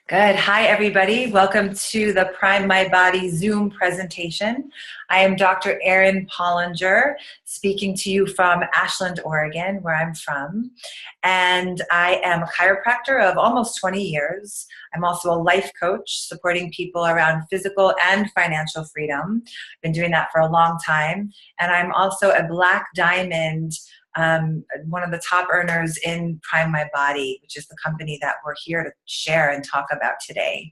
Good. Hi, everybody. Welcome to the Prime My Body Zoom presentation. I am Dr. Erin Pollinger, speaking to you from Ashland, Oregon, where I'm from. And I am a chiropractor of almost 20 years. I'm also a life coach, supporting people around physical and financial freedom. I've been doing that for a long time. And I'm also a Black Diamond, one of the top earners in Prime My Body, which is the company that we're here to share and talk about today.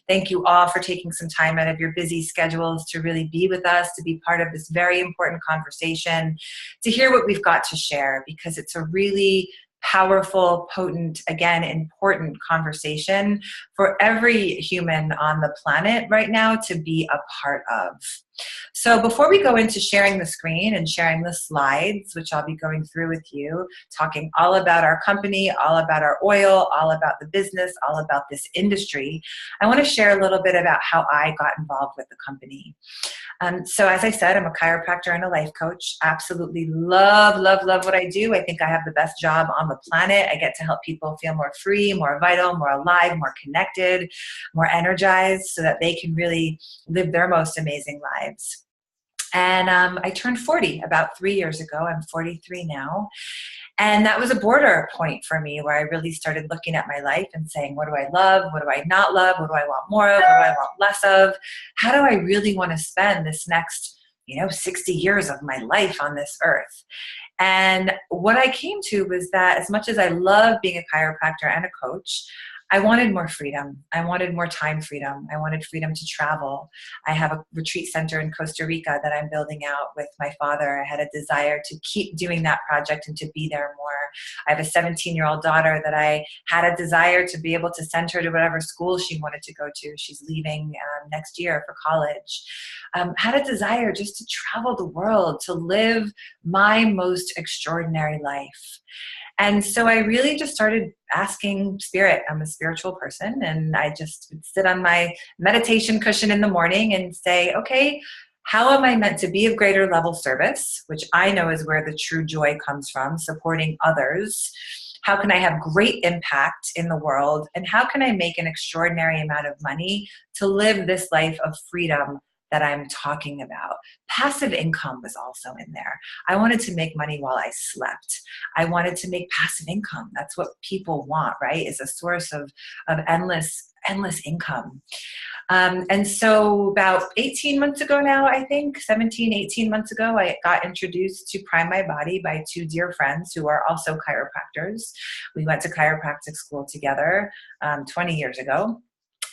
Thank you all for taking some time out of your busy schedules to really be with us, to be part of this very important conversation, to hear what we've got to share, because it's a really powerful, potent, again, important conversation for every human on the planet right now to be a part of. So before we go into sharing the screen and sharing the slides, which I'll be going through with you, talking all about our company, all about our oil, all about the business, all about this industry, I want to share a little bit about how I got involved with the company. So as I said, I'm a chiropractor and a life coach. Absolutely love what I do. I think I have the best job on the planet. I get to help people feel more free, more vital, more alive, more connected, more energized, so that they can really live their most amazing lives. And I turned 40 about 3 years ago. I'm 43 now. And that was a border point for me where I really started looking at my life and saying, what do I love? What do I not love? What do I want more of? What do I want less of? How do I really want to spend this next, 60 years of my life on this earth? And what I came to was that as much as I love being a chiropractor and a coach, I wanted more freedom. I wanted more time freedom. I wanted freedom to travel. I have a retreat center in Costa Rica that I'm building out with my father. I had a desire to keep doing that project and to be there more. I have a 17-year-old daughter that I had a desire to be able to send her to whatever school she wanted to go to. She's leaving next year for college. Had a desire just to travel the world, to live my most extraordinary life. And so I really just started asking Spirit. I'm a spiritual person, and I just would sit on my meditation cushion in the morning and say, okay, how am I meant to be of greater level service, which I know is where the true joy comes from, supporting others? How can I have great impact in the world? And how can I make an extraordinary amount of money to live this life of freedom that I'm talking about? Passive income was also in there. I wanted to make money while I slept. I wanted to make passive income. That's what people want, right? Is a source of endless income. And so about 18 months ago now, I think 17, 18 months ago, I got introduced to Prime My Body by two dear friends who are also chiropractors. We went to chiropractic school together 20 years ago.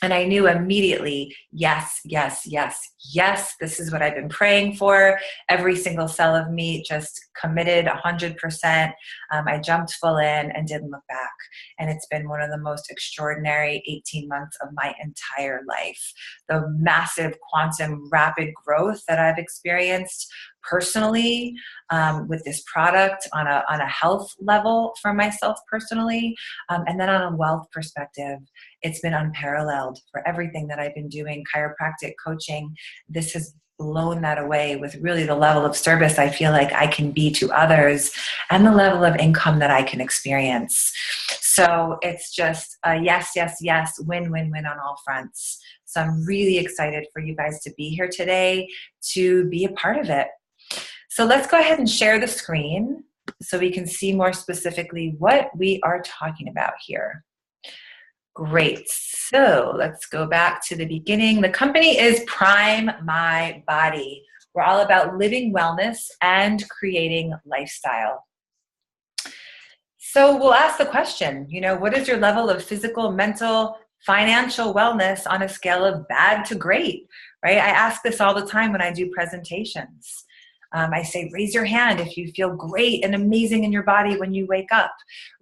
And I knew immediately, yes, this is what I've been praying for. Every single cell of me just committed 100%. I jumped full in and didn't look back. And it's been one of the most extraordinary 18 months of my entire life. The massive quantum rapid growth that I've experienced personally with this product on a health level for myself personally, and then on a wealth perspective, it's been unparalleled for everything that I've been doing. Chiropractic coaching, this has blown that away with really the level of service I feel like I can be to others and the level of income that I can experience. So it's just a yes, win on all fronts. So I'm really excited for you guys to be here today to be a part of it. So let's go ahead and share the screen so we can see more specifically what we are talking about here. Great. So let's go back to the beginning. The company is Prime My Body. We're all about living wellness and creating lifestyle. So we'll ask the question, what is your level of physical, mental, financial wellness on a scale of bad to great, right? I ask this all the time when I do presentations. I say, raise your hand if you feel great and amazing in your body when you wake up.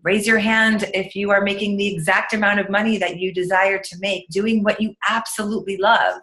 Raise your hand if you are making the exact amount of money that you desire to make, doing what you absolutely love.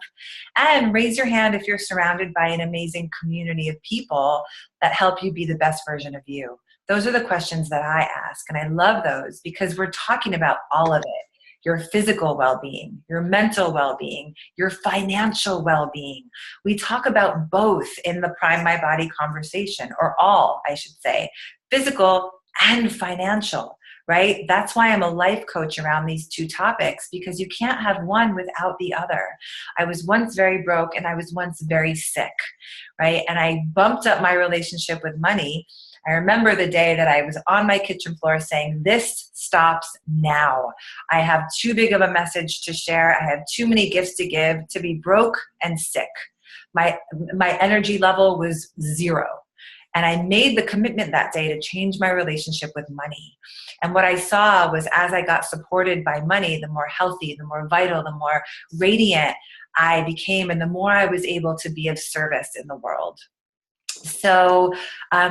And raise your hand if you're surrounded by an amazing community of people that help you be the best version of you. Those are the questions that I ask, and I love those because we're talking about all of it. Your physical well-being, your mental well-being, your financial well-being. We talk about both in the Prime My Body conversation, or all, I should say, physical and financial, right? That's why I'm a life coach around these two topics, because you can't have one without the other. I was once very broke and I was once very sick, right? And I bumped up my relationship with money. I remember the day that I was on my kitchen floor saying, this stops now. I have too big of a message to share. I have too many gifts to give to be broke and sick. My energy level was zero. And I made the commitment that day to change my relationship with money. And what I saw was, as I got supported by money, the more healthy, the more vital, the more radiant I became, and the more I was able to be of service in the world. So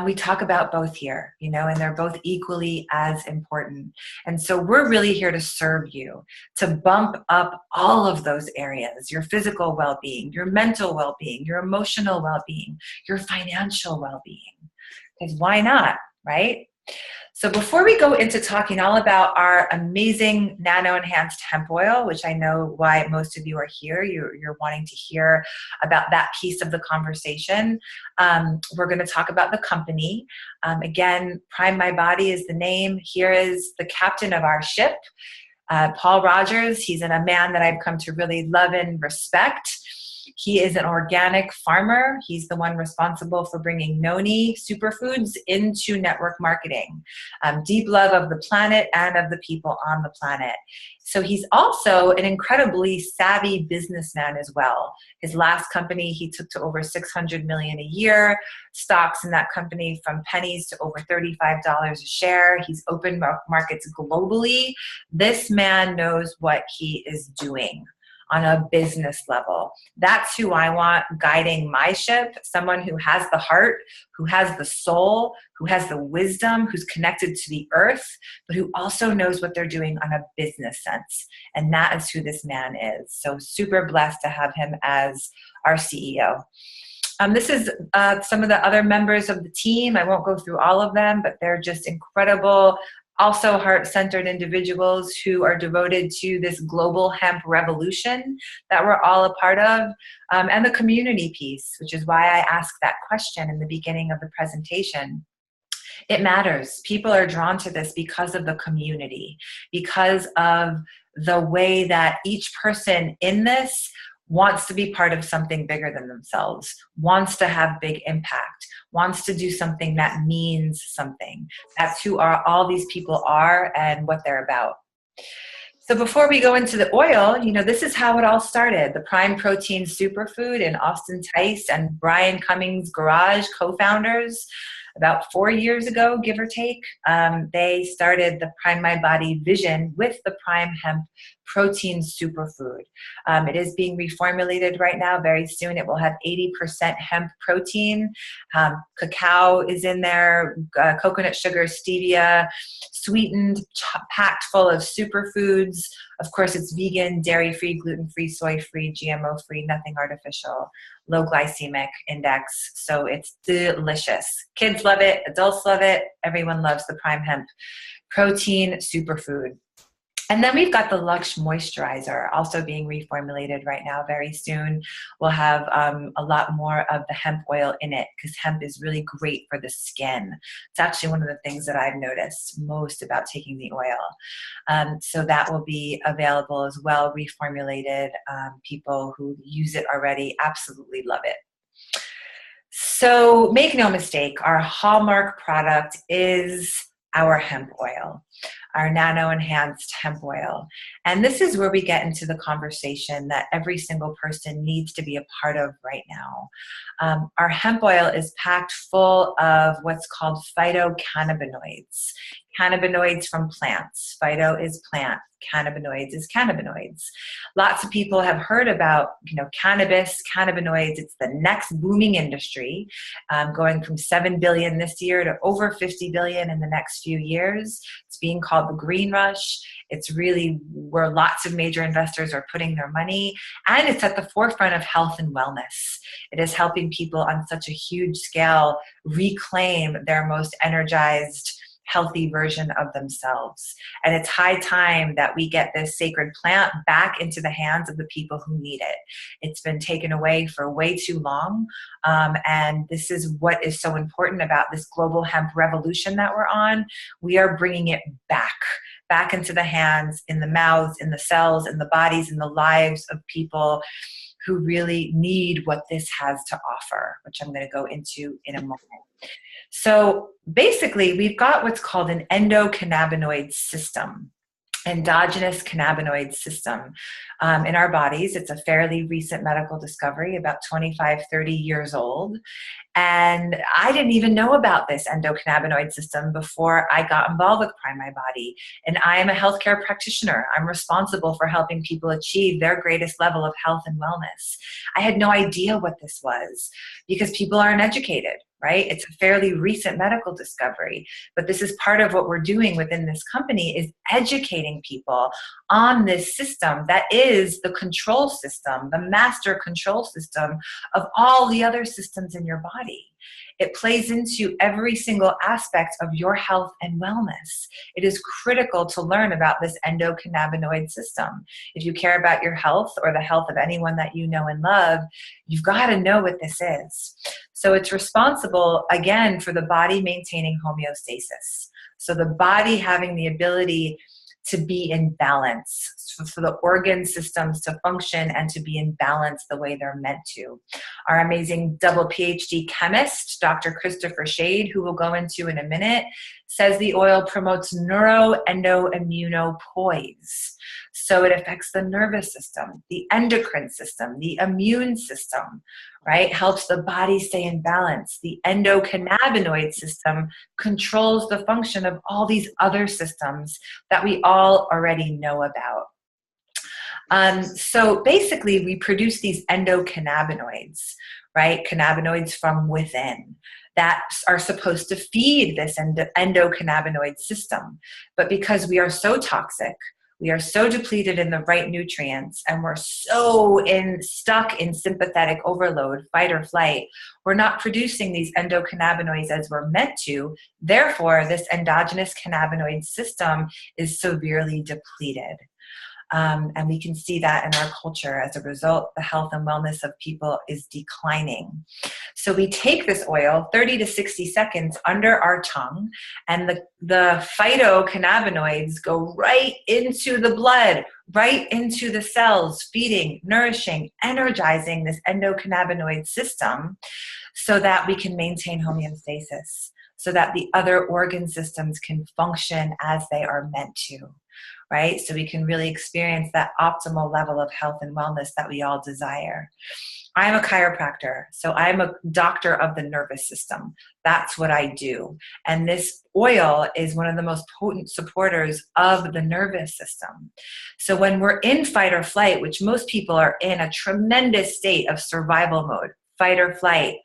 we talk about both here, you know, and they're both equally as important. And so we're really here to serve you, to bump up all of those areas: your physical well-being, your mental well-being, your emotional well-being, your financial well-being. Because why not, right? So before we go into talking all about our amazing nano-enhanced hemp oil, which I know why most of you are here, you're wanting to hear about that piece of the conversation, we're going to talk about the company. Again, Prime My Body is the name. Here is the captain of our ship, Paul Rogers. He's a man that I've come to really love and respect. He is an organic farmer. He's the one responsible for bringing noni superfoods into network marketing. Deep love of the planet and of the people on the planet. So he's also an incredibly savvy businessman as well. His last company, he took to over $600 million a year. Stocks in that company from pennies to over $35 a share. He's opened markets globally. This man knows what he is doing on a business level. That's who I want guiding my ship, someone who has the heart, who has the soul, who has the wisdom, who's connected to the earth, but who also knows what they're doing on a business sense. And that is who this man is. So super blessed to have him as our CEO. This is some of the other members of the team. I won't go through all of them, but they're just incredible, also heart-centered individuals who are devoted to this global hemp revolution that we're all a part of, and the community piece, which is why I asked that question in the beginning of the presentation. It matters. People are drawn to this because of the community, because of the way that each person in this wants to be part of something bigger than themselves, wants to have big impact, wants to do something that means something. That's who all these people are and what they're about. So before we go into the oil, you know, this is how it all started. The Prime Protein Superfood and Austin Tice and Brian Cummings' garage co-founders, about 4 years ago, give or take, they started the Prime My Body vision with the Prime Hemp Protein Superfood. It is being reformulated right now. Very soon it will have 80% hemp protein. Cacao is in there, coconut sugar, stevia, sweetened, packed full of superfoods. Of course, it's vegan, dairy-free, gluten-free, soy-free, GMO-free, nothing artificial, low glycemic index. So it's delicious. Kids love it. Adults love it. Everyone loves the Prime Hemp Protein Superfood. And then we've got the Luxe Moisturizer also being reformulated right now. Very soon we'll have a lot more of the hemp oil in it, because hemp is really great for the skin. It's actually one of the things that I've noticed most about taking the oil. So that will be available as well, reformulated. People who use it already absolutely love it. So make no mistake, our hallmark product is our hemp oil, our nano-enhanced hemp oil. And this is where we get into the conversation that every single person needs to be a part of right now. Our hemp oil is packed full of what's called phytocannabinoids. Cannabinoids from plants. Phyto is plant. Cannabinoids is cannabinoids. Lots of people have heard about, cannabis, cannabinoids. It's the next booming industry, going from 7 billion this year to over 50 billion in the next few years. It's being called the green rush. It's really where lots of major investors are putting their money, and it's at the forefront of health and wellness. It is helping people on such a huge scale reclaim their most energized, healthy version of themselves. And it's high time that we get this sacred plant back into the hands of the people who need it. It's been taken away for way too long. And this is what is so important about this global hemp revolution that we're on. We are bringing it back into the hands, in the mouths, in the cells, in the bodies, in the lives of people who really need what this has to offer, which I'm going to go into in a moment. So basically, we've got what's called an endocannabinoid system, endogenous cannabinoid system in our bodies. It's a fairly recent medical discovery, about 25, 30 years old. And I didn't even know about this endocannabinoid system before I got involved with Prime My Body. And I am a healthcare practitioner. I'm responsible for helping people achieve their greatest level of health and wellness. I had no idea what this was because people aren't educated, right? It's a fairly recent medical discovery, but this is part of what we're doing within this company, is educating people on this system that is the control system, the master control system of all the other systems in your body. It plays into every single aspect of your health and wellness. It is critical to learn about this endocannabinoid system. If you care about your health or the health of anyone that you know and love, you've got to know what this is. So it's responsible, again, for the body maintaining homeostasis. So the body having the ability to be in balance, for the organ systems to function and to be in balance the way they're meant to. Our amazing double PhD chemist, Dr. Christopher Shade, who we'll go into in a minute, says the oil promotes neuroendoimmunopoise. So it affects the nervous system, the endocrine system, the immune system, right? Helps the body stay in balance. The endocannabinoid system controls the function of all these other systems that we all already know about. So basically, we produce these endocannabinoids, right? Cannabinoids from within that are supposed to feed this endocannabinoid system. But because we are so toxic, we are so depleted in the right nutrients, and we're so stuck in sympathetic overload, fight or flight, we're not producing these endocannabinoids as we're meant to. Therefore, this endogenous cannabinoid system is severely depleted. And we can see that in our culture. As a result, the health and wellness of people is declining. So we take this oil 30 to 60 seconds under our tongue, and the phytocannabinoids go right into the blood, right into the cells, feeding, nourishing, energizing this endocannabinoid system so that we can maintain homeostasis, so that the other organ systems can function as they are meant to. Right? So we can really experience that optimal level of health and wellness that we all desire. I'm a chiropractor, so I'm a doctor of the nervous system. That's what I do. And this oil is one of the most potent supporters of the nervous system. So when we're in fight or flight, which most people are in a tremendous state of survival mode, fight or flight,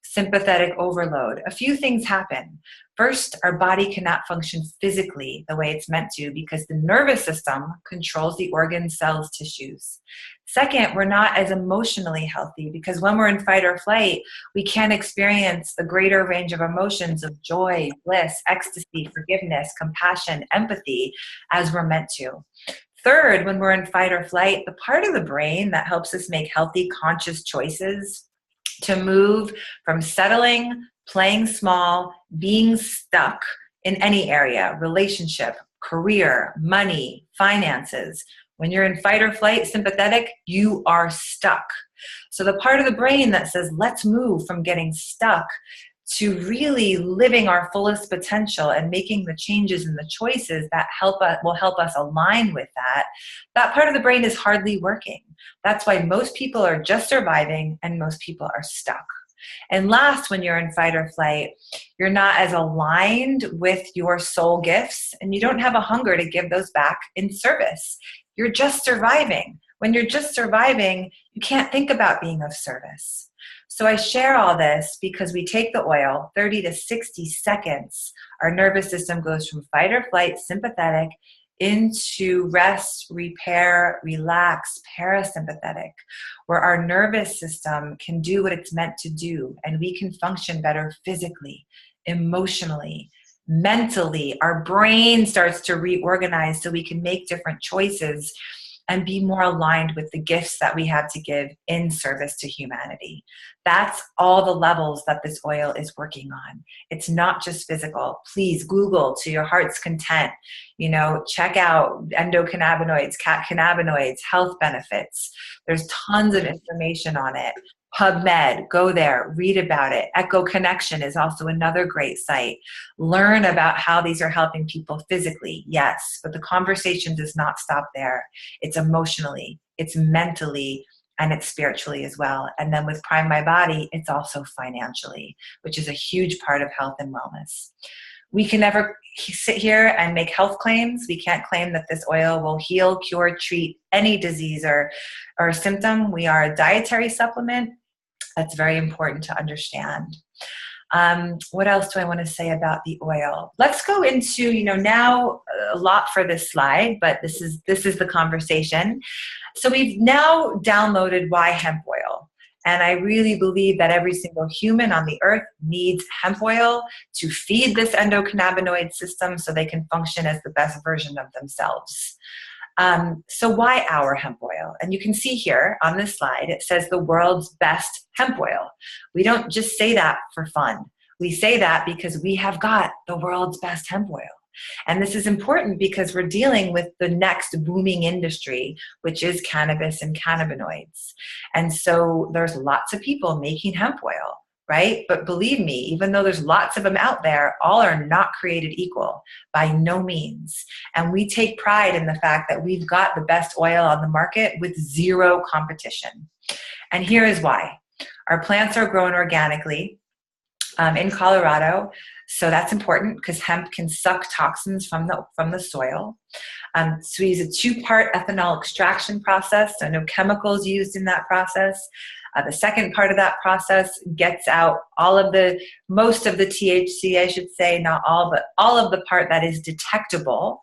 sympathetic overload, a few things happen. First, our body cannot function physically the way it's meant to because the nervous system controls the organs, cells, tissues. Second, we're not as emotionally healthy because when we're in fight or flight, we can't experience the greater range of emotions of joy, bliss, ecstasy, forgiveness, compassion, empathy as we're meant to. Third, when we're in fight or flight, the part of the brain that helps us make healthy, conscious choices to move from settling, playing small, being stuck in any area, relationship, career, money, finances. When you're in fight or flight, sympathetic, you are stuck. So the part of the brain that says, let's move from getting stuck to really living our fullest potential and making the changes and the choices that will help us align with that part of the brain is hardly working. That's why most people are just surviving and most people are stuck. And last, when you're in fight or flight, you're not as aligned with your soul gifts and you don't have a hunger to give those back in service. You're just surviving. When you're just surviving, you can't think about being of service. So I share all this because we take the oil, 30 to 60 seconds, our nervous system goes from fight or flight, sympathetic, into rest, repair, relax, parasympathetic, where our nervous system can do what it's meant to do and we can function better physically, emotionally, mentally. Our brain starts to reorganize so we can make different choices and be more aligned with the gifts that we have to give in service to humanity. That's all the levels that this oil is working on. It's not just physical. Please Google to your heart's content. Check out endocannabinoids, cannabinoids, health benefits. There's tons of information on it. PubMed, go there, read about it. Echo Connection is also another great site. Learn about how these are helping people physically, yes, but the conversation does not stop there. It's emotionally, it's mentally, and it's spiritually as well. And then with Prime My Body, it's also financially, which is a huge part of health and wellness. We can never sit here and make health claims. We can't claim that this oil will heal, cure, treat any disease or symptom. We are a dietary supplement. That's very important to understand. What else do I want to say about the oil? Let's go into, now a lot for this slide, but this is the conversation. So we've now downloaded why hemp oil. And I really believe that every single human on the earth needs hemp oil to feed this endocannabinoid system so they can function as the best version of themselves. So why our hemp oil? And you can see here on this slide, it says the world's best hemp oil. We don't just say that for fun. We say that because we have got the world's best hemp oil. And this is important because we're dealing with the next booming industry, which is cannabis and cannabinoids. And so there's lots of people making hemp oil, right? But believe me, even though there's lots of them out there, all are not created equal, by no means. And we take pride in the fact that we've got the best oil on the market with zero competition. And here is why. Our plants are grown organically in Colorado. So that's important because hemp can suck toxins from the soil. So we use a 2-part ethanol extraction process, so no chemicals used in that process. The second part of that process gets out most of the THC, I should say, not all, but all of the part that is detectable.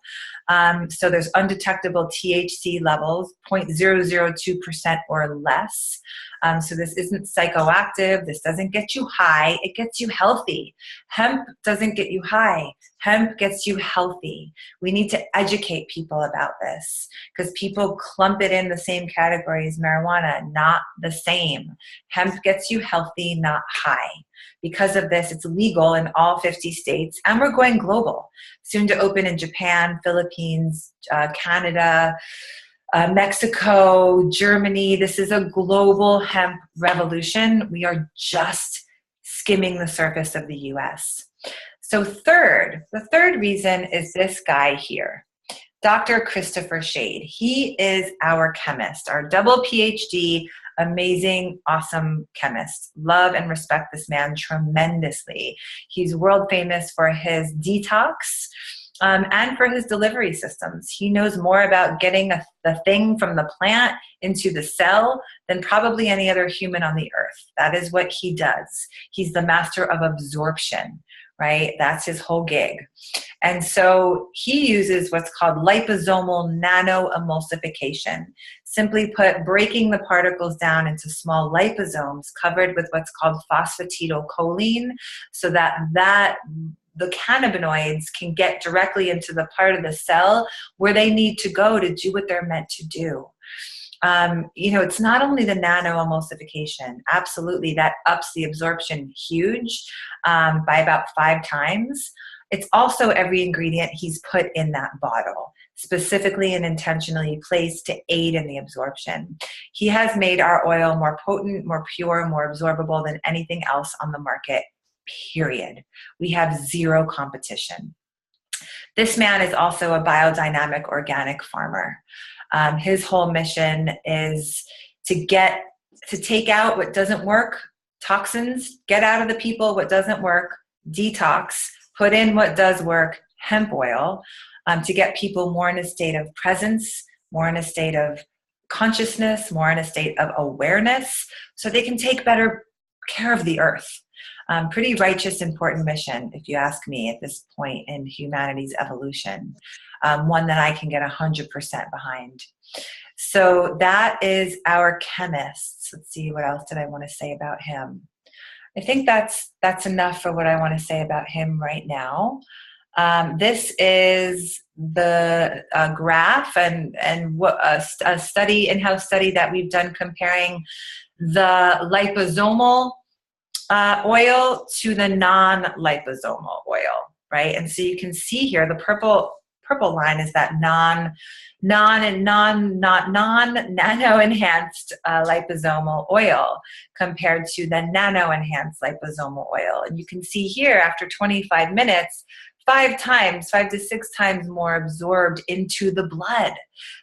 So there's undetectable THC levels, 0.002% or less. So this isn't psychoactive. This doesn't get you high. It gets you healthy. Hemp doesn't get you high. Hemp gets you healthy. We need to educate people about this because people clump it in the same category as marijuana. Not the same. Hemp gets you healthy, not high. Because of this, it's legal in all 50 states, and we're going global. Soon to open in Japan, Philippines, Canada, Mexico, Germany. This is a global hemp revolution. We are just skimming the surface of the US. So the third reason is this guy here, Dr. Christopher Shade. He is our chemist, our double PhD, amazing, awesome chemist. Love and respect this man tremendously. He's world famous for his detox and for his delivery systems. He knows more about getting the thing from the plant into the cell than probably any other human on the earth. That is what he does. He's the master of absorption, right? That's his whole gig. And so he uses what's called liposomal nanoemulsification. Simply put, breaking the particles down into small liposomes covered with what's called phosphatidylcholine so that the cannabinoids can get directly into the part of the cell where they need to go to do what they're meant to do. It's not only the nanoemulsification, absolutely, that ups the absorption huge by about 5 times. It's also every ingredient he's put in that bottle, specifically and intentionally placed to aid in the absorption. He has made our oil more potent, more pure, more absorbable than anything else on the market, period. We have zero competition. This man is also a biodynamic organic farmer. His whole mission is to take out what doesn't work, toxins, get out of the people what doesn't work, detox, put in what does work, hemp oil, to get people more in a state of presence, more in a state of consciousness, more in a state of awareness, so they can take better care of the earth. Pretty righteous, important mission, if you ask me, at this point in humanity's evolution. One that I can get 100% behind. So that is our chemist. Let's see, what else did I want to say about him? I think that's enough for what I want to say about him right now. This is the graph and what a study, in-house study that we've done comparing the liposomal oil to the non-liposomal oil, right? And so you can see here the purple line is that non-nano-enhanced liposomal oil compared to the nano-enhanced liposomal oil. And you can see here after 25 minutes, 5 to 6 times more absorbed into the blood.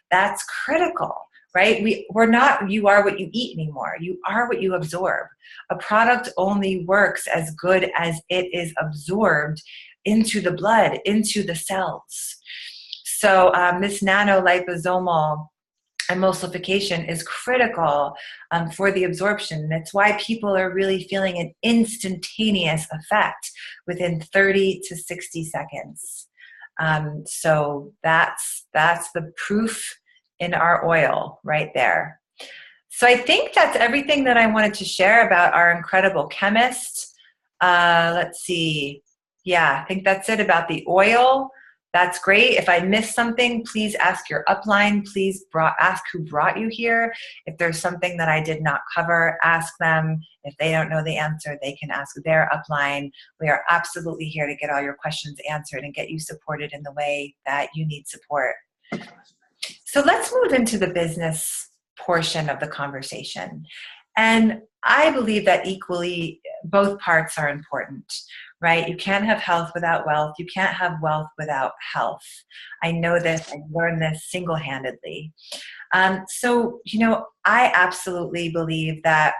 That's critical, right? We're not you are what you eat anymore. You are what you absorb. A product only works as good as it is absorbed into the blood, into the cells. So this nanoliposomal emulsification is critical for the absorption. That's why people are really feeling an instantaneous effect within 30 to 60 seconds. So that's the proof in our oil right there. So I think that's everything that I wanted to share about our incredible chemist. Let's see. Yeah, I think that's it about the oil. That's great. If I missed something, please ask your upline. Please ask who brought you here. If there's something that I did not cover, ask them. If they don't know the answer, they can ask their upline. We are absolutely here to get all your questions answered and get you supported in the way that you need support. So let's move into the business portion of the conversation. And I believe that equally both parts are important, right? You can't have health without wealth. You can't have wealth without health. I know this. I learned this single-handedly. So, I absolutely believe that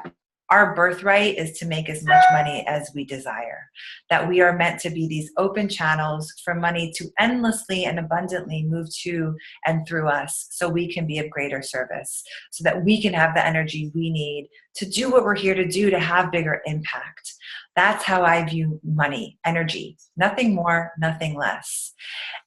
our birthright is to make as much money as we desire, that we are meant to be these open channels for money to endlessly and abundantly move to and through us so we can be of greater service, so that we can have the energy we need to do what we're here to do, to have bigger impact. That's how I view money, energy, nothing more, nothing less.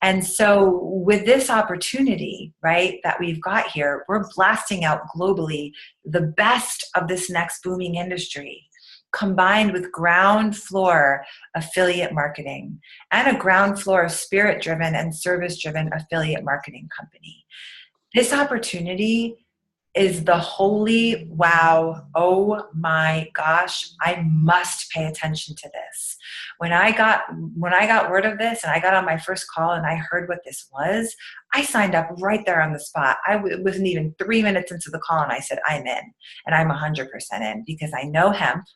And so with this opportunity, right, that we've got here, we're blasting out globally the best of this next booming industry, combined with ground floor affiliate marketing and a ground floor spirit-driven and service-driven affiliate marketing company. This opportunity is the holy wow, oh my gosh, I must pay attention to this. When I got word of this and I got on my first call and I heard what this was, I signed up right there on the spot. It wasn't even 3 minutes into the call and I said, I'm in, and I'm 100% in, because I know hemp,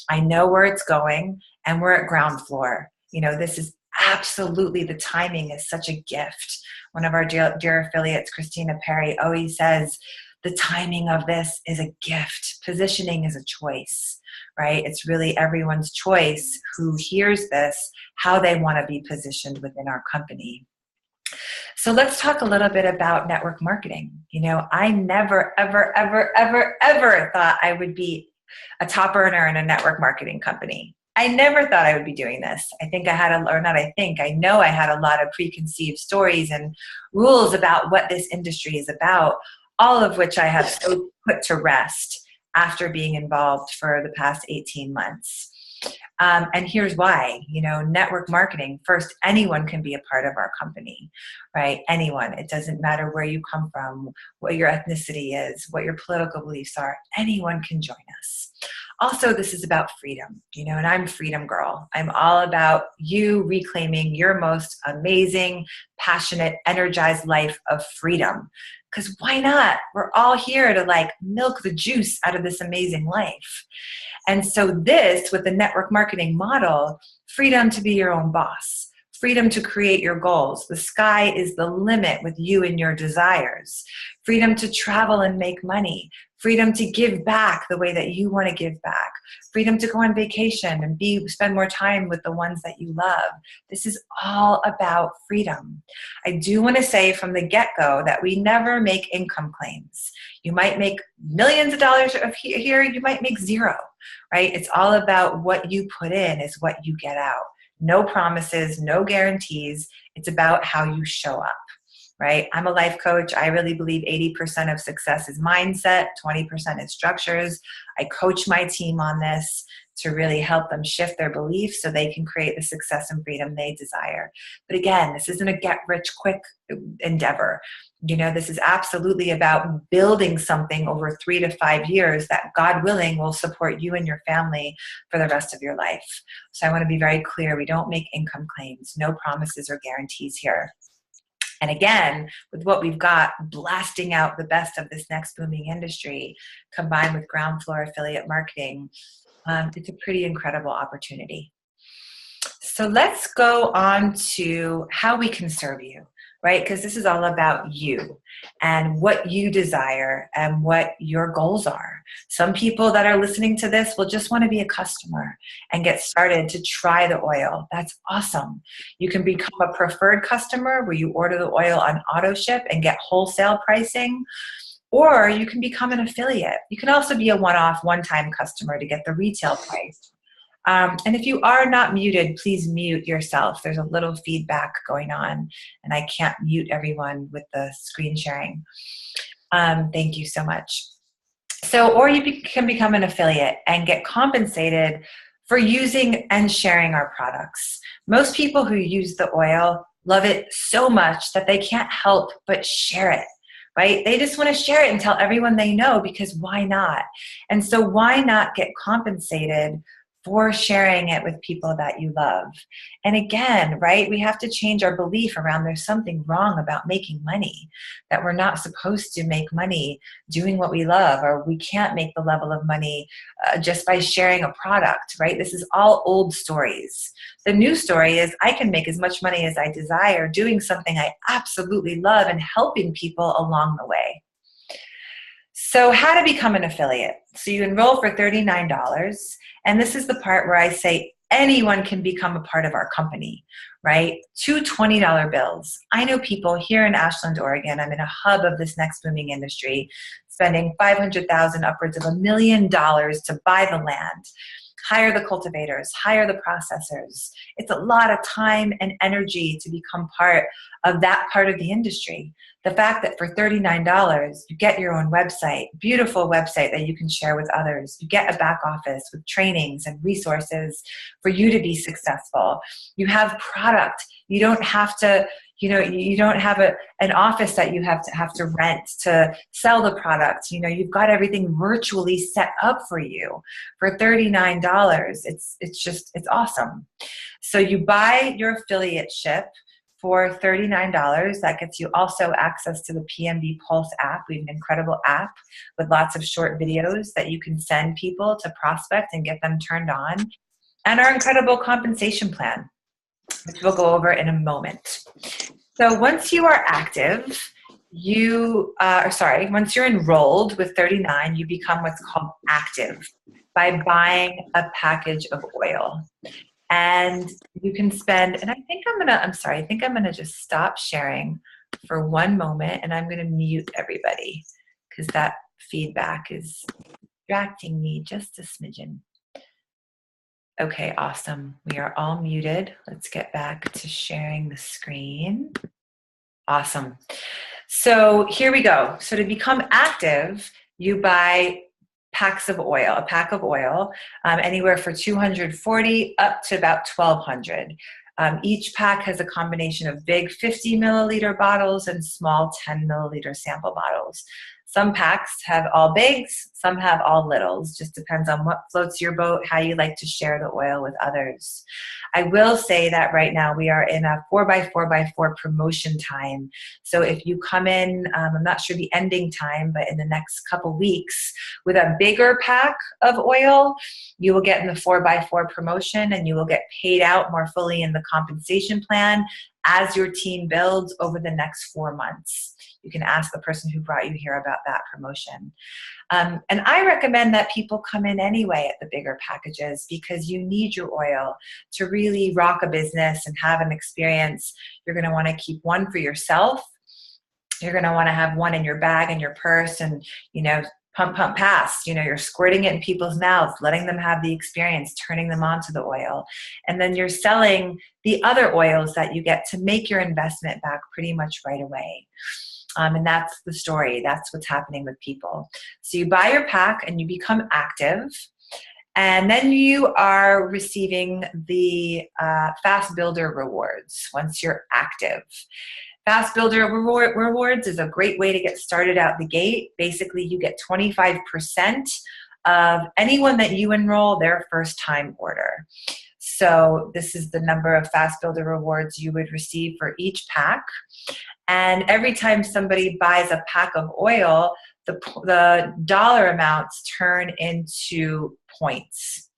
I know where it's going, and we're at ground floor. This is absolutely, the timing is such a gift. One of our dear affiliates, Christina Perry, always says, the timing of this is a gift. Positioning is a choice, right? It's really everyone's choice who hears this, how they want to be positioned within our company. So let's talk a little bit about network marketing. I never, ever, ever, ever, ever thought I would be a top earner in a network marketing company. I never thought I would be doing this. I know I had a lot of preconceived stories and rules about what this industry is about, all of which I have so put to rest after being involved for the past 18 months. And here's why. Network marketing, first, anyone can be a part of our company, right? Anyone. It doesn't matter where you come from, what your ethnicity is, what your political beliefs are. Anyone can join us. Also, this is about freedom, and I'm freedom girl. I'm all about you reclaiming your most amazing, passionate, energized life of freedom. Because why not? We're all here to milk the juice out of this amazing life. And so this, with the network marketing model, freedom to be your own boss, freedom to create your goals. The sky is the limit with you and your desires. Freedom to travel and make money. Freedom to give back the way that you want to give back. Freedom to go on vacation and spend more time with the ones that you love. This is all about freedom. I do want to say from the get-go that we never make income claims. You might make millions of dollars here, you might make zero, right? It's all about what you put in is what you get out. No promises, no guarantees. It's about how you show up. Right? I'm a life coach. I really believe 80% of success is mindset, 20% is structures. I coach my team on this. to really help them shift their beliefs so they can create the success and freedom they desire. But again, this isn't a get-rich-quick endeavor. This is absolutely about building something over 3 to 5 years that, God willing, will support you and your family for the rest of your life. So I want to be very clear. We don't make income claims, no promises or guarantees here. And again, with what we've got, blasting out the best of this next booming industry, combined with ground floor affiliate marketing, it's a pretty incredible opportunity. So let's go on to how we can serve you, right? Because this is all about you and what you desire and what your goals are. Some people that are listening to this will just want to be a customer and get started to try the oil. That's awesome. You can become a preferred customer where you order the oil on auto ship and get wholesale pricing, or you can become an affiliate. You can also be a one-off, one-time customer to get the retail price. And if you are not muted, please mute yourself. There's a little feedback going on, and I can't mute everyone with the screen sharing. Thank you so much. Or you can become an affiliate and get compensated for using and sharing our products. Most people who use the oil love it so much that they can't help but share it. Right? They just want to share it and tell everyone they know, because why not? And so why not get compensated for sharing it with people that you love? And again, right, we have to change our belief around there's something wrong about making money, that we're not supposed to make money doing what we love, or we can't make the level of money just by sharing a product, right? This is all old stories. The new story is I can make as much money as I desire doing something I absolutely love and helping people along the way. So how to become an affiliate. So you enroll for $39, and this is the part where I say anyone can become a part of our company, right? 2 $20 bills. I know people here in Ashland, Oregon. I'm in a hub of this next booming industry, spending $500,000, upwards of $1 million to buy the land, hire the cultivators, hire the processors. It's a lot of time and energy to become part of that part of the industry. The fact that for $39, you get your own website, beautiful website that you can share with others. You get a back office with trainings and resources for you to be successful. You have product. You don't have to, you don't have an office that you have to rent to sell the product. You've got everything virtually set up for you for $39. It's awesome. So you buy your affiliateship for $39. That gets you also access to the PMB Pulse app. We have an incredible app with lots of short videos that you can send people to prospect and get them turned on. And our incredible compensation plan, which we'll go over in a moment. So once you are active, once you're enrolled with 39, you become what's called active by buying a package of oil. And you can spend, and I think I'm going to just stop sharing for one moment, and I'm going to mute everybody because that feedback is distracting me just a smidgen. Okay, awesome. We are all muted. Let's get back to sharing the screen. Awesome. So here we go. So to become active, you buy packs of oil, a pack of oil, anywhere for $240 up to about $1,200. Each pack has a combination of big 50 milliliter bottles and small 10 milliliter sample bottles. Some packs have all bigs, some have all littles. Just depends on what floats your boat, how you like to share the oil with others. I will say that right now we are in a 4x4x4 promotion time. So if you come in, I'm not sure the ending time, but in the next couple weeks with a bigger pack of oil, you will get in the 4x4 promotion and you will get paid out more fully in the compensation plan as your team builds over the next 4 months. You can ask the person who brought you here about that promotion. And I recommend that people come in anyway at the bigger packages because you need your oil to really rock a business and have an experience. You're going to want to keep one for yourself. You're going to want to have one in your bag and your purse and, pump, pass. You're squirting it in people's mouths, letting them have the experience, turning them onto the oil. And then you're selling the other oils that you get to make your investment back pretty much right away. And that's the story. That's what's happening with people. So you buy your pack and you become active. And then you are receiving the Fast Builder rewards once you're active. Fast Builder rewards is a great way to get started out the gate. Basically, you get 25% of anyone that you enroll their first time order. So this is the number of Fast Builder rewards you would receive for each pack. And every time somebody buys a pack of oil, the dollar amounts turn into points.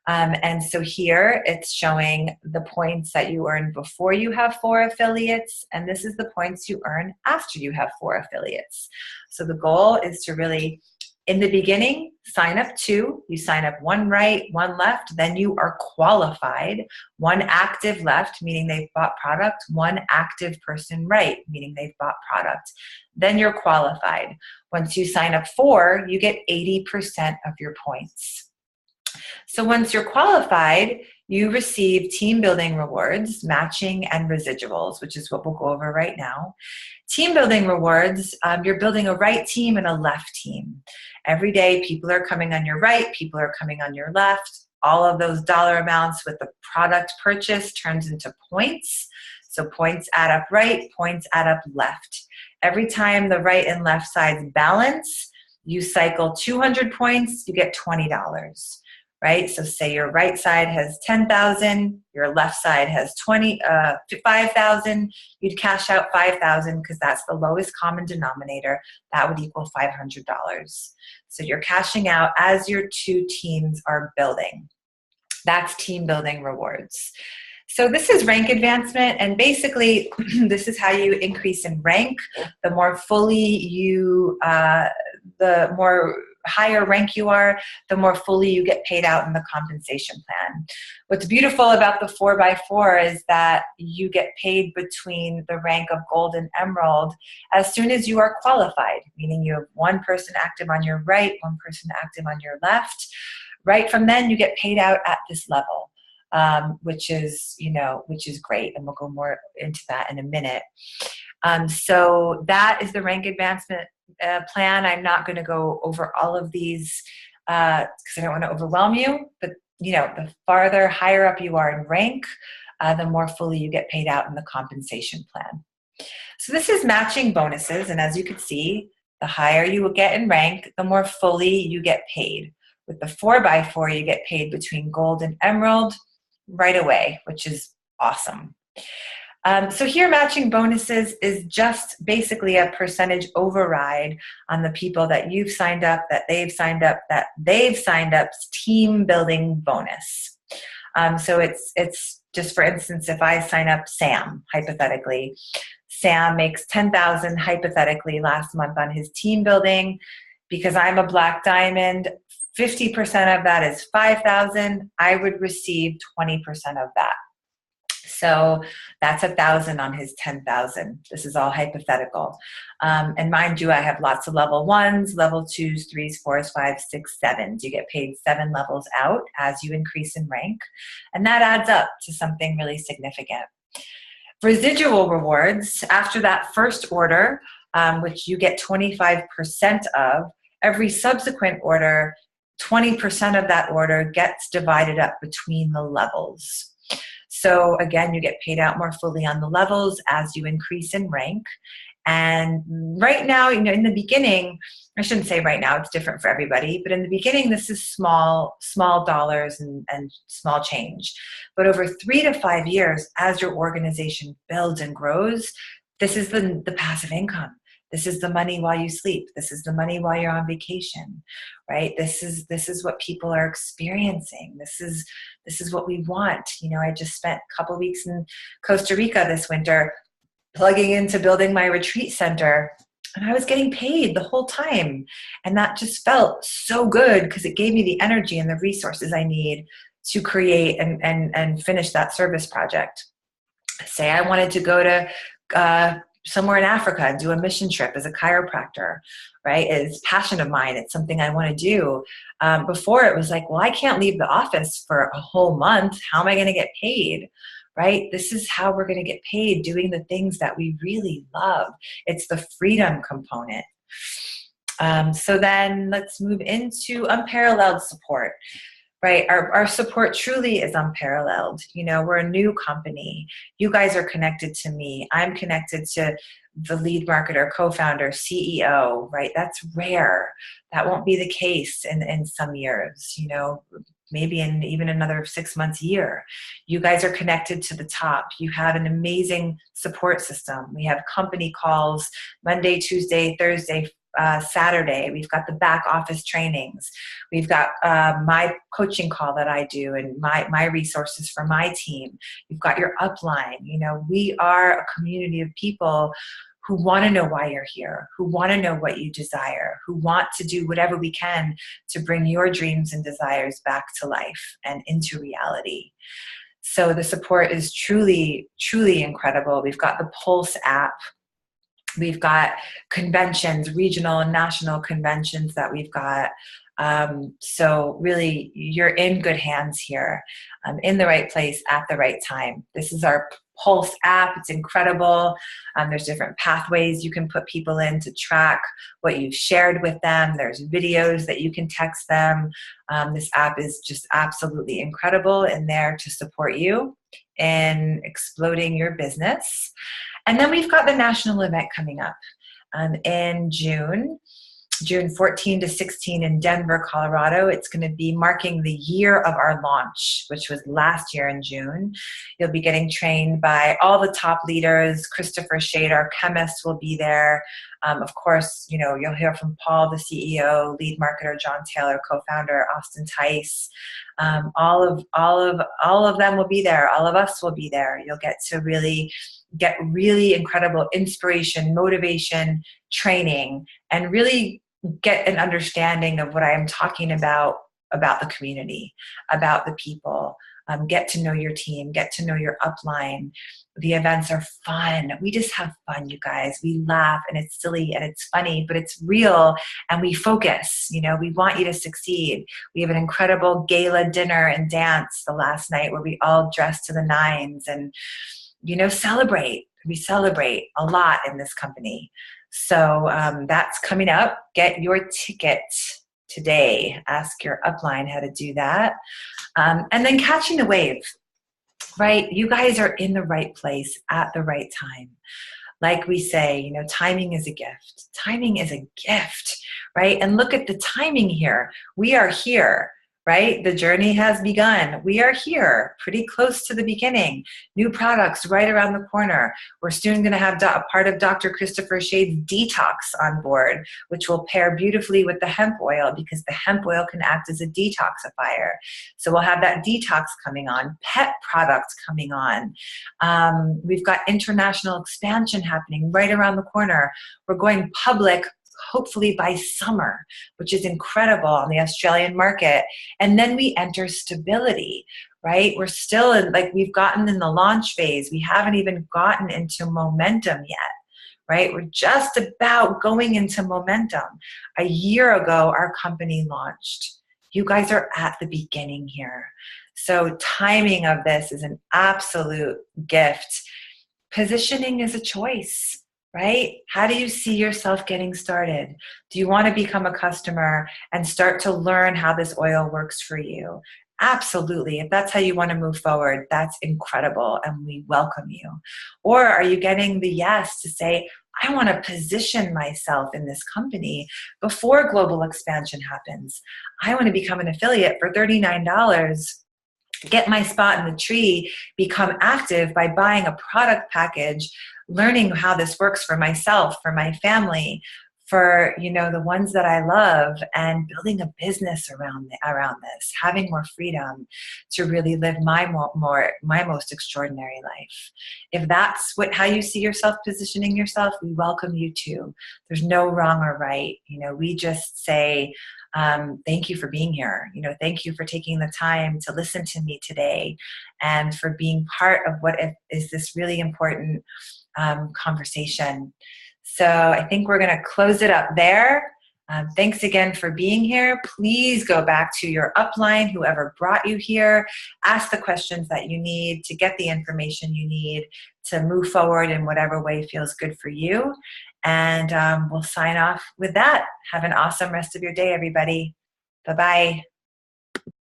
And so here it's showing the points that you earn before you have 4 affiliates, and this is the points you earn after you have 4 affiliates. So the goal is to really, in the beginning, sign up 2. You sign up 1 right, 1 left, then you are qualified. 1 active left, meaning they've bought product. 1 active person right, meaning they've bought product. Then you're qualified. Once you sign up 4, you get 80% of your points. So once you're qualified, you receive team building rewards, matching, and residuals, which is what we'll go over right now. Team building rewards, you're building a right team and a left team. Every day, people are coming on your right, people are coming on your left. All of those dollar amounts with the product purchase turns into points. So points add up right, points add up left. Every time the right and left sides balance, you cycle 200 points, you get $20. Right? So say your right side has 10,000, your left side has 5,000, you'd cash out 5,000 because that's the lowest common denominator. That would equal $500. So you're cashing out as your 2 teams are building. That's team building rewards. So this is rank advancement, and basically this is how you increase in rank. The more fully you, the more higher rank you are, the more fully you get paid out in the compensation plan. What's beautiful about the 4x4 is that you get paid between the rank of gold and emerald as soon as you are qualified, meaning you have 1 person active on your right, 1 person active on your left. Right from then, you get paid out at this level. Which is great, and we'll go more into that in a minute. So that is the rank advancement plan. I'm not going to go over all of these because I don't want to overwhelm you, but the farther higher up you are in rank, the more fully you get paid out in the compensation plan. So this is matching bonuses, and as you can see, the higher you will get in rank, the more fully you get paid. With the 4x4, you get paid between gold and emerald right away, which is awesome. So here, matching bonuses is just basically a percentage override on the people that you've signed up, that they've signed up's team building bonus. So it's just, for instance, if I sign up Sam, hypothetically, Sam makes $10,000 hypothetically last month on his team building. Because I'm a black diamond, 50% of that is $5,000. I would receive 20% of that. So that's $1,000 on his $10,000. This is all hypothetical. And mind you, I have lots of level 1s, level 2s, 3s, 4s, 5s, 6s, 7s. You get paid 7 levels out as you increase in rank. And that adds up to something really significant. Residual rewards, after that first order, which you get 25% of, every subsequent order, 20% of that order gets divided up between the levels. So again, you get paid out more fully on the levels as you increase in rank. And right now, in the beginning, I shouldn't say right now, it's different for everybody, but in the beginning, this is small dollars and small change. But over 3 to 5 years, as your organization builds and grows, this is the passive income. This is the money while you sleep. This is the money while you're on vacation, right? This is what people are experiencing. This is what we want. I just spent a couple weeks in Costa Rica this winter, plugging into building my retreat center, and I was getting paid the whole time. And that just felt so good because it gave me the energy and the resources I need to create and finish that service project. Say I wanted to go to somewhere in Africa and do a mission trip as a chiropractor, right? It's a passion of mine. It's something I want to do. Before it was like, well, I can't leave the office for a whole month. How am I going to get paid, right? This is how we're going to get paid, doing the things that we really love. It's the freedom component. So then let's move into unparalleled support. right? Our support truly is unparalleled. You know, we're a new company. You guys are connected to me. I'm connected to the lead marketer, co-founder, CEO, right? That's rare. That won't be the case in some years, you know, maybe in even another 6 months, year. You guys are connected to the top. You have an amazing support system. We have company calls Monday, Tuesday, Thursday, Saturday. We've got the back office trainings. We've got my coaching call that I do and my resources for my team. You've got your upline. You know, we are a community of people who want to know why you're here, who want to know what you desire, who want to do whatever we can to bring your dreams and desires back to life and into reality. So the support is truly, truly incredible. We've got the Pulse app. We've got conventions, regional and national conventions that we've got. So really, you're in good hands here, in the right place at the right time. This is our Pulse app. It's incredible. There's different pathways you can put people in to track what you've shared with them. There's videos that you can text them. This app is just absolutely incredible in there to support you in exploding your business. And then we've got the national event coming up in June 14 to 16 in Denver, Colorado. It's going to be marking the year of our launch, which was last year in June. You'll be getting trained by all the top leaders. Christopher Shade, our chemist, will be there. Of course, you know, you'll hear from Paul, the CEO, lead marketer, John Taylor, co-founder, Austin Tice. All of them will be there. All of us will be there. You'll get to get really incredible inspiration, motivation, training, and really get an understanding of what I am talking about the community, about the people. Get to know your team, get to know your upline. The events are fun. We just have fun, you guys. We laugh and it's silly and it's funny, but it's real and we focus. You know, we want you to succeed. We have an incredible gala dinner and dance the last night where we all dress to the nines and, you know, celebrate. We celebrate a lot in this company. So that's coming up. Get your ticket today. Ask your upline how to do that. And then catching the wave, right? You guys are in the right place at the right time. Like we say, you know, timing is a gift. Timing is a gift, right? And look at the timing here. We are here, right? The journey has begun. We are here, pretty close to the beginning. New products right around the corner. We're soon going to have a part of Dr. Christopher Shade's detox on board, which will pair beautifully with the hemp oil because the hemp oil can act as a detoxifier. So we'll have that detox coming on, pet products coming on. We've got international expansion happening right around the corner. We're going public hopefully by summer, which is incredible on the Australian market. And then we enter stability, right? We're still in, like, we've gotten in the launch phase. We haven't even gotten into momentum yet, right? We're just about going into momentum. A year ago, our company launched. You guys are at the beginning here. So timing of this is an absolute gift. Positioning is a choice. Right? How do you see yourself getting started? Do you want to become a customer and start to learn how this oil works for you? Absolutely. If that's how you want to move forward, that's incredible and we welcome you. Or are you getting the yes to say, I want to position myself in this company before global expansion happens. I want to become an affiliate for $39. Get my spot in the tree, become active by buying a product package, learning how this works for myself, for my family, for, you know, the ones that I love, and building a business around this, having more freedom to really live my most extraordinary life. If that's how you see yourself positioning yourself, we welcome you too. There's no wrong or right. You know, we just say, thank you for being here. You know, thank you for taking the time to listen to me today and for being part of what is this really important conversation. So I think we're going to close it up there. Thanks again for being here. Please go back to your upline, whoever brought you here. Ask the questions that you need to get the information you need to move forward in whatever way feels good for you. And we'll sign off with that. Have an awesome rest of your day, everybody. Bye-bye.